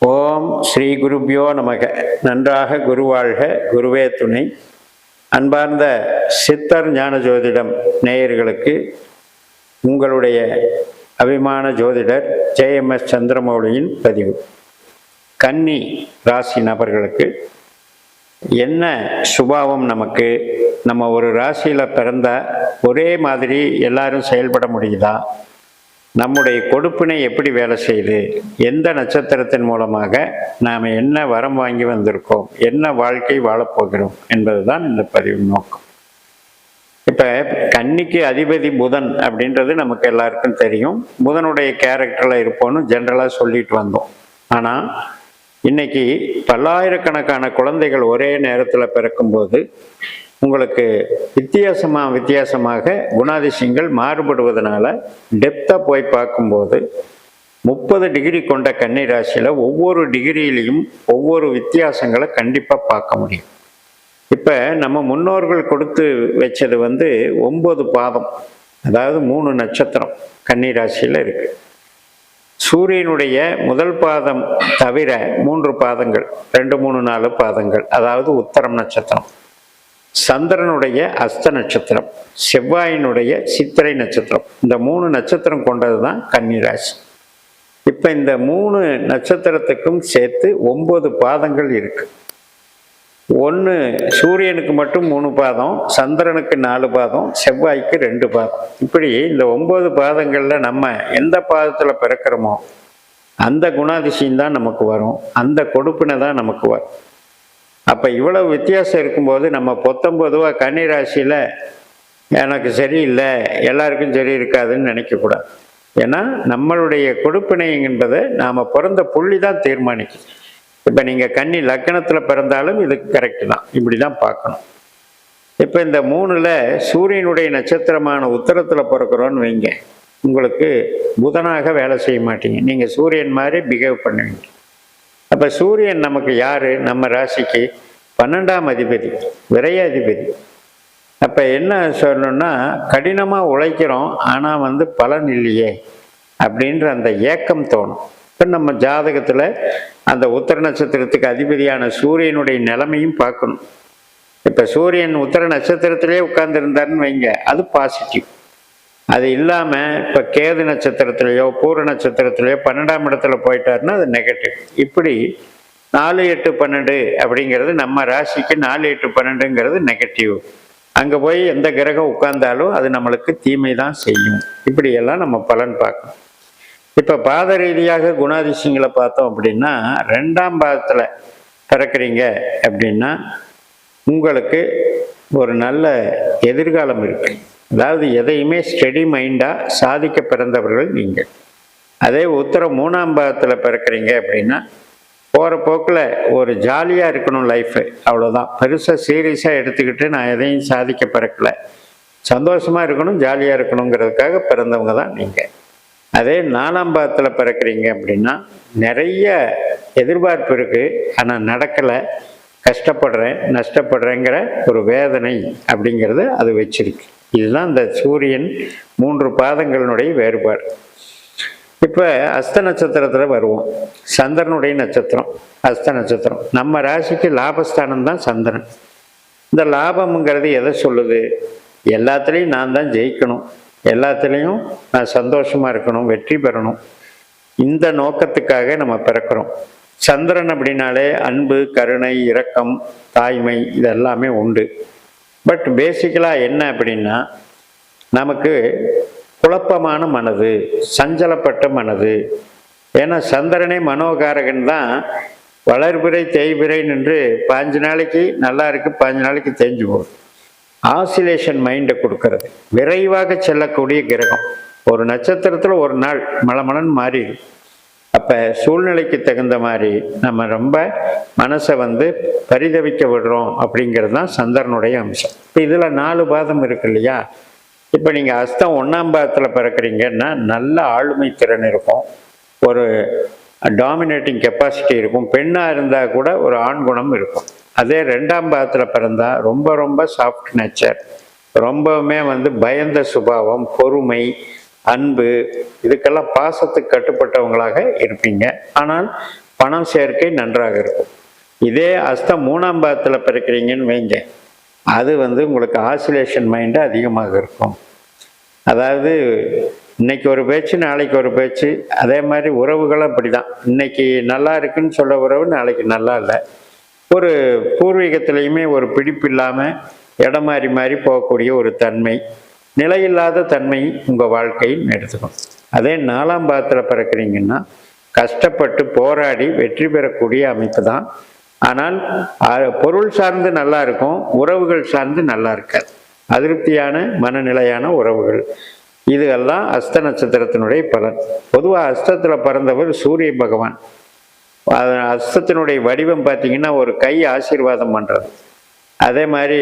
ஓம் ஸ்ரீ குருப்யோ நமக. நன்றாக குருவாழ்க, குருவே துணை. அன்பார்ந்த சித்தர் ஞான ஜோதிடம் நேயர்களுக்கு உங்களுடைய அபிமான ஜோதிடர் ஜேஎம்எஸ் சந்திரமௌலியின் பதிவு. கன்னி ராசி நபர்களுக்கு என்ன சுபாவம்? நம்ம ஒரு ராசியில் பிறந்தால் ஒரே மாதிரி எல்லாரும் செயல்பட முடியுதா? நம்முடைய கொடுப்பினை எப்படி வேலை செய்யுது? எந்த நட்சத்திரத்தின் மூலமாக நாம் என்ன வரம் வாங்கி வந்திருக்கோம், என்ன வாழ்க்கை வாழப்போகிறோம் என்பது தான் இந்த பதிவு நோக்கம். இப்போ கன்னிக்கு அதிபதி புதன் அப்படின்றது நமக்கு எல்லாருக்கும் தெரியும். புதனுடைய கேரக்டரில் இருப்போன்னு ஜென்ரலாக சொல்லிட்டு வந்தோம். ஆனால் இன்னைக்கு பல்லாயிரக்கணக்கான குழந்தைகள் ஒரே நேரத்தில் பிறக்கும்போது உங்களுக்கு வித்தியாசமாக குணாதிசயங்கள் மாறுபடுவதனால டெப்த்தாக போய் பார்க்கும்போது 30 டிகிரி கொண்ட கன்னி ராசியில் ஒவ்வொரு டிகிரியிலையும் ஒவ்வொரு வித்தியாசங்களை கண்டிப்பாக பார்க்க முடியும். இப்போ நம்ம முன்னோர்கள் கொடுத்து வச்சது 9 பாதம், அதாவது 3 நட்சத்திரம் கன்னி ராசியில் இருக்கு. சூரியனுடைய முதல் பாதம் தவிர 3 பாதங்கள், 2, 3, 4 பாதங்கள், அதாவது உத்தரம் நட்சத்திரம், சந்திரனுடைய அஸ்த நட்சத்திரம், செவ்வாயினுடைய சித்திரை நட்சத்திரம், இந்த 3 நட்சத்திரம் கொண்டது தான் கன்னிராசி. இப்போ இந்த 3 நட்சத்திரத்துக்கும் சேர்த்து 9 பாதங்கள் இருக்கு. ஒன்று சூரியனுக்கு மட்டும் 3 பாதம், சந்திரனுக்கு 4 பாதம், செவ்வாய்க்கு 2 பாதம். இப்படி இந்த 9 பாதங்களில் நம்ம எந்த பாதத்தில் பிறக்கிறோமோ அந்த குணாதிசயம் தான் நமக்கு வரும், அந்த கொடுப்பினை தான் நமக்கு வரும். அப்போ இவ்வளவு வித்தியாசம் இருக்கும்போது நம்ம பொதுவாக கன்னி ராசியில் எனக்கு சரியில்லை, எல்லாருக்கும் சரி இருக்காதுன்னு நினைக்கக்கூடாது. ஏன்னா நம்மளுடைய கொடுப்பினை என்பதை நாம் பிறந்த புள்ளி தான் தீர்மானிக்கும். இப்போ நீங்கள் கன்னி லக்னத்தில் பிறந்தாலும் இது கரெக்டு தான், இப்படி தான் பார்க்கணும். இப்போ இந்த 3ல் சூரியனுடைய நட்சத்திரமான உத்தரத்தில் பிறக்கிறோன்னு வைங்க, உங்களுக்கு புதனாக வேலை செய்ய மாட்டீங்க, நீங்கள் சூரியன் மாதிரி பிஹேவ் பண்ணுவீங்க. அப்போ சூரியன் நமக்கு யார்? நம்ம ராசிக்கு 12ஆம் அதிபதி, விரைய அதிபதி. அப்போ என்ன சொல்லணும்னா, கடினமாக உழைக்கிறோம் ஆனால் பலன் இல்லையே அப்படின்ற அந்த ஏக்கம் தோணும். இப்போ நம்ம ஜாதகத்தில் அந்த உத்தர நட்சத்திரத்துக்கு அதிபதியான சூரியனுடைய நிலைமையும் பார்க்கணும். இப்போ சூரியன் உத்தர நட்சத்திரத்திலே உட்கார்ந்துருந்தாருன்னு வைங்க, அது பாசிட்டிவ். அது இல்லாமல் இப்போ கேது நட்சத்திரத்திலேயோ பூர நட்சத்திரத்திலேயோ 12ஆம் இடத்துல போயிட்டாருன்னா அது நெகட்டிவ். இப்படி 4, 8, 12 அப்படிங்கிறது நம்ம ராசிக்கு 4, 8, 12ங்கிறது நெகட்டிவ். அங்கே போய் எந்த கிரகம் உட்கார்ந்தாலும் அது நம்மளுக்கு தீமை தான் செய்யும். இப்படியெல்லாம் நம்ம பலன் பார்க்கணும். இப்போ பாத ரீதியாக குணாதிசயங்களை பார்த்தோம் அப்படின்னா, 2ஆம் பாதத்தில் பிறக்கிறீங்க அப்படின்னா உங்களுக்கு ஒரு நல்ல எதிர்காலம் இருக்கு. அதாவது எதையுமே ஸ்டெடி மைண்டாக சாதிக்க பிறந்தவர்கள் நீங்கள். அதே உத்தரம் 3ஆம் பாதத்தில் பிறக்கிறீங்க அப்படின்னா போகிற போக்கில் ஒரு ஜாலியாக இருக்கணும் லைஃபு, அவ்வளோதான். பெருசாக சீரியஸாக எடுத்துக்கிட்டு நான் எதையும் சாதிக்க பிறக்கலை, சந்தோஷமாக இருக்கணும், ஜாலியாக இருக்கணுங்கிறதுக்காக பிறந்தவங்க தான் நீங்கள். அதே 4ஆம் பாதத்தில் பிறக்கிறீங்க அப்படின்னா நிறைய எதிர்பார்ப்பு இருக்குது, ஆனால் நடக்கலை, கஷ்டப்படுறேன், நஷ்டப்படுறேங்கிற ஒரு வேதனை அப்படிங்கிறது அது வச்சிருக்கு. இதுதான் இந்த சூரியன் 3 பாதங்களினுடைய வேறுபாடு. இப்போ அஸ்த நட்சத்திரத்தில் வருவோம். சந்திரனுடைய நட்சத்திரம் அஸ்த நட்சத்திரம். நம்ம ராசிக்கு லாபஸ்தானம் தான் சந்திரன். இந்த லாபம்ங்கிறது எதை சொல்லுது? எல்லாத்துலேயும் நான் தான் ஜெயிக்கணும், எல்லாத்துலேயும் நான் சந்தோஷமாக இருக்கணும், வெற்றி பெறணும், இந்த நோக்கத்துக்காக நம்ம பிறக்கிறோம். சந்திரன் அப்படின்னாலே அன்பு, கருணை, இரக்கம், தாய்மை இதெல்லாமே உண்டு. பட் பேசிக்கலாக என்ன அப்படின்னா, நமக்கு குழப்பமான மனது, சஞ்சலப்பட்ட மனது. ஏன்னா சந்திரனே மனோகாரகன் தான். வளர்பிறை தேய்பிறை நின்று 5 நாளைக்கு நல்லா இருக்கு, 5 நாளைக்கு தேஞ்சு போகும். ஆசிலேஷன் மைண்டை கொடுக்கறது, விரைவாக செல்லக்கூடிய கிரகம். ஒரு நட்சத்திரத்தில் ஒரு நாள் மலமலன்னு மாறிடும். அப்போ சூழ்நிலைக்கு தகுந்த மாதிரி நம்ம ரொம்ப மனசை பரிதவிக்க விடுறோம் அப்படிங்கிறது தான் சந்திரனுடைய அம்சம். இப்போ இதில் 4 பாதம் இருக்கு இல்லையா? இப்போ நீங்கள் அஸ்தம் 1ஆம் பாதத்தில் பிறக்கிறீங்கன்னா நல்ல ஆளுமை திறன் இருக்கும், ஒரு டாமினேட்டிங் கெப்பாசிட்டி இருக்கும், பெண்ணாக இருந்தால் கூட ஒரு ஆண் குணம் இருக்கும். அதே 2ஆம் பாதத்தில் பிறந்தால் ரொம்ப ரொம்ப சாஃப்ட் நேச்சர், ரொம்பவுமே பயந்த சுபாவம், பொறுமை, அன்பு, இதுக்கெல்லாம் பாசத்துக்கு கட்டுப்பட்டவங்களாக இருப்பீங்க. ஆனால் பணம் சேர்க்கை நன்றாக இருக்கும். இதே அஸ்தம் 3ஆம் பாவத்தில் பிறக்கிறீங்கன்னு வைங்க, அது வந்து உங்களுக்கு ஆசிலேஷன் மைண்டு அதிகமாக இருக்கும். அதாவது இன்னைக்கு ஒரு பேச்சு நாளைக்கு ஒரு பேச்சு, அதே மாதிரி உறவுகளும் அப்படி தான். இன்னைக்கு நல்லா இருக்குன்னு சொல்ல உறவு நாளைக்கு நல்லா இல்லை. ஒரு பூர்வீகத்திலையுமே ஒரு பிடிப்பு இல்லாமல் இடம் மாறி மாறி போகக்கூடிய ஒரு தன்மை, நிலையில்லாத தன்மை உங்கள் வாழ்க்கையில் எடுத்துக்கணும். அதே 4ஆம் பாவத்தில் பிறக்கிறீங்கன்னா கஷ்டப்பட்டு போராடி வெற்றி பெறக்கூடிய அமைப்பு தான். ஆனால் பொருள் சார்ந்து நல்லா இருக்கும், உறவுகள் சார்ந்து நல்லா இருக்காது. அதிருப்தியான மனநிலையான உறவுகள், இதுவெல்லாம் அஸ்த நட்சத்திரத்தினுடைய பலன். பொதுவாக அஸ்தத்தில் பிறந்தவர் சூரிய பகவான். அஸ்தத்தினுடைய வடிவம் பார்த்தீங்கன்னா ஒரு கை ஆசீர்வாதம் பண்ணுறது. அதே மாதிரி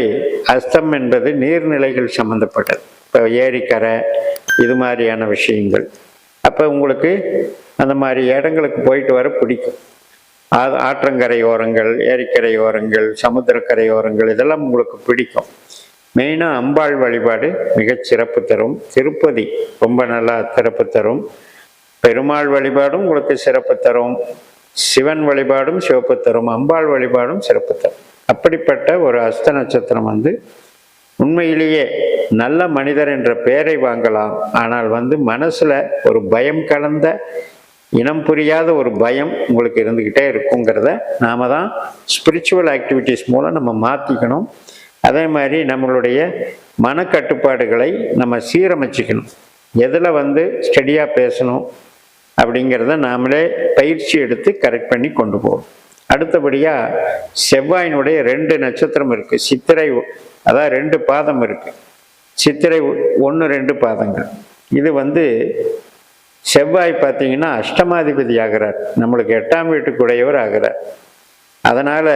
அஸ்தம் என்பது நீர்நிலைகள் சம்மந்தப்பட்டது. இப்போ ஏரிக்கரை இது மாதிரியான விஷயங்கள். அப்போ உங்களுக்கு அந்த மாதிரி இடங்களுக்கு போயிட்டு வர பிடிக்கும். ஆற்றங்கரை ஓரங்கள், ஏரிக்கரை ஓரங்கள், சமுத்திரக்கரை ஓரங்கள் இதெல்லாம் உங்களுக்கு பிடிக்கும். மெயினாக அம்பாள் வழிபாடு மிகச் சிறப்பு தரும். திருப்பதி ரொம்ப நல்லா சிறப்பு தரும். பெருமாள் வழிபாடும் உங்களுக்கு சிறப்பு தரும். சிவன் வழிபாடும் சிறப்பு தரும். அம்பாள் வழிபாடும் சிறப்பு தரும். அப்படிப்பட்ட ஒரு அஸ்த நட்சத்திரம் வந்து உண்மையிலேயே நல்ல மனிதர் என்ற பெயரை வாங்கலாம். ஆனால் வந்து மனசில் ஒரு பயம் கலந்த, இனம் புரியாத ஒரு பயம் உங்களுக்கு இருந்துக்கிட்டே இருக்குங்கிறத நாம் தான் ஸ்பிரிச்சுவல் ஆக்டிவிட்டீஸ் மூலம் நம்ம மாற்றிக்கணும். அதே மாதிரி நம்மளுடைய மனக்கட்டுப்பாடுகளை நம்ம சீரமைச்சிக்கணும். எதில் வந்து ஸ்டடியாக பேசணும் அப்படிங்கிறத நாமளே பயிற்சி எடுத்து கரெக்ட் பண்ணி கொண்டு போகணும். அடுத்தபடியாக செவ்வாயினுடைய 2 நட்சத்திரம் இருக்குது. சித்திரை, அதாவது 2 பாதம் இருக்குது. சித்திரை 1, 2 பாதங்கள். இது வந்து செவ்வாய் பார்த்தீங்கன்னா அஷ்டமாதிபதி ஆகிறார், நம்மளுக்கு 8ஆம் வீட்டுக்குடையவர் ஆகிறார். அதனால்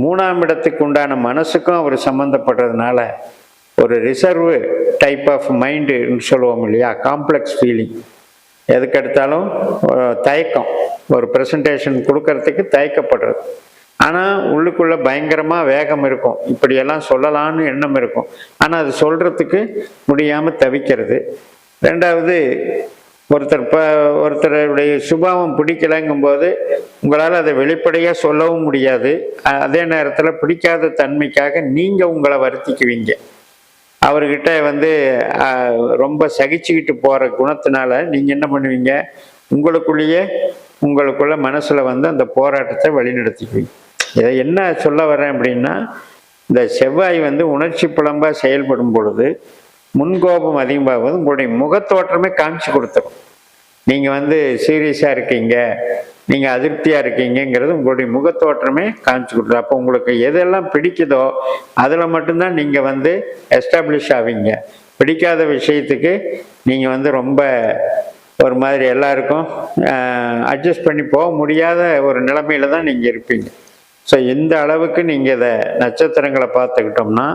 3ஆம் இடத்துக்கு உண்டான மனசுக்கும் அவர் சம்மந்தப்படுறதுனால ஒரு ரிசர்வ் டைப் ஆஃப் மைண்டுன்னு சொல்லுவோம் இல்லையா, காம்ப்ளெக்ஸ் ஃபீலிங். எதுக்கெடுத்தாலும் தயக்கம், ஒரு ப்ரெசன்டேஷன் கொடுக்கறதுக்கு தயக்கப்படுறது. ஆனால் உள்ளுக்குள்ளே பயங்கரமாக வேகம் இருக்கும், இப்படியெல்லாம் சொல்லலான்னு எண்ணம் இருக்கும். ஆனால் அது சொல்கிறதுக்கு முடியாமல் தவிக்கிறது. ரெண்டாவது, ஒருத்தருடைய சுபாவம் பிடிக்கலைங்கும்போது உங்களால் அதை வெளிப்படையாக சொல்லவும் முடியாது. அதே நேரத்தில் பிடிக்காத தன்மைக்காக நீங்கள் உங்களை வருத்திக்குவீங்க. அவர்கிட்ட வந்து ரொம்ப சகிச்சுக்கிட்டு போகிற குணத்தினால நீங்கள் என்ன பண்ணுவீங்க, உங்களுக்குள்ள மனசில் வந்து அந்த போராட்டத்தை வழிநடத்திக்குவீங்க. இதை என்ன சொல்ல வரேன் அப்படின்னா, இந்த செவ்வாய் வந்து உணர்ச்சி புலம்பாக செயல்படும் பொழுது முன்கோபம் அதிகமாகும்போது உங்களுடைய முகத்தோற்றமே காமிச்சு கொடுத்துரும். நீங்கள் வந்து சீரியஸாக இருக்கீங்க, நீங்கள் அதிருப்தியாக இருக்கீங்கிறது உங்களுடைய முகத்தோற்றமே காமிச்சு கொடுத்துரும். அப்போ உங்களுக்கு எதெல்லாம் பிடிக்குதோ அதில் மட்டும்தான் நீங்கள் வந்து எஸ்டாப்ளிஷ் ஆவீங்க. பிடிக்காத விஷயத்துக்கு நீங்கள் வந்து ரொம்ப ஒரு மாதிரி எல்லாருக்கும் அட்ஜஸ்ட் பண்ணி போக முடியாத ஒரு நிலைமையில தான் நீங்கள் இருப்பீங்க. ஸோ இந்த அளவுக்கு நீங்கள் இதை நட்சத்திரங்களை பார்த்துக்கிட்டோம்னா,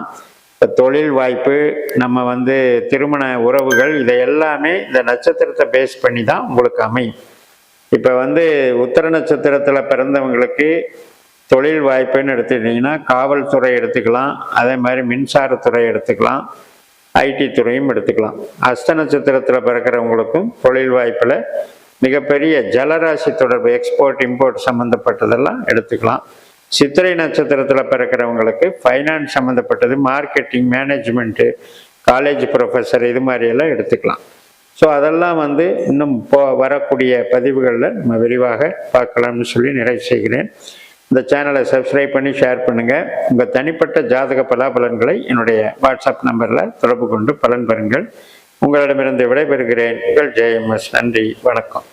இப்போ தொழில் வாய்ப்பு, நம்ம வந்து திருமண உறவுகள், இதை எல்லாமே இந்த நட்சத்திரத்தை பேஸ் பண்ணி தான் உங்களுக்கு அமையும். இப்போ வந்து உத்தர நட்சத்திரத்தில் பிறந்தவங்களுக்கு தொழில் வாய்ப்புன்னு எடுத்துக்கிட்டிங்கன்னா காவல்துறை எடுத்துக்கலாம், அதே மாதிரி மின்சாரத்துறை எடுத்துக்கலாம், ஐடி துறையும் எடுத்துக்கலாம். அஸ்த நட்சத்திரத்தில் பிறக்கிறவங்களுக்கும் தொழில் வாய்ப்பில் மிகப்பெரிய ஜலராசி தொடர்பு, எக்ஸ்போர்ட் இம்போர்ட் சம்மந்தப்பட்டதெல்லாம் எடுத்துக்கலாம். சித்திரை நட்சத்திரத்தில் பிறக்கிறவங்களுக்கு ஃபைனான்ஸ் சம்மந்தப்பட்டது, மார்க்கெட்டிங், மேனேஜ்மெண்ட்டு, காலேஜ் ப்ரொஃபஸர், இது மாதிரியெல்லாம் எடுத்துக்கலாம். ஸோ அதெல்லாம் வந்து இன்னும் வரக்கூடிய பதிவுகளில் நம்ம விரிவாக பார்க்கலாம்னு சொல்லி நிறைவு செய்கிறேன். இந்த சேனலை சப்ஸ்கிரைப் பண்ணி ஷேர் பண்ணுங்கள். உங்கள் தனிப்பட்ட ஜாதக பலாபலன்களை என்னுடைய வாட்ஸ்அப் நம்பரில் தொடர்பு கொண்டு பலன் பெறுங்கள். உங்களிடமிருந்து விடைபெறுகிறேன். உங்கள் JMS. நன்றி, வணக்கம்.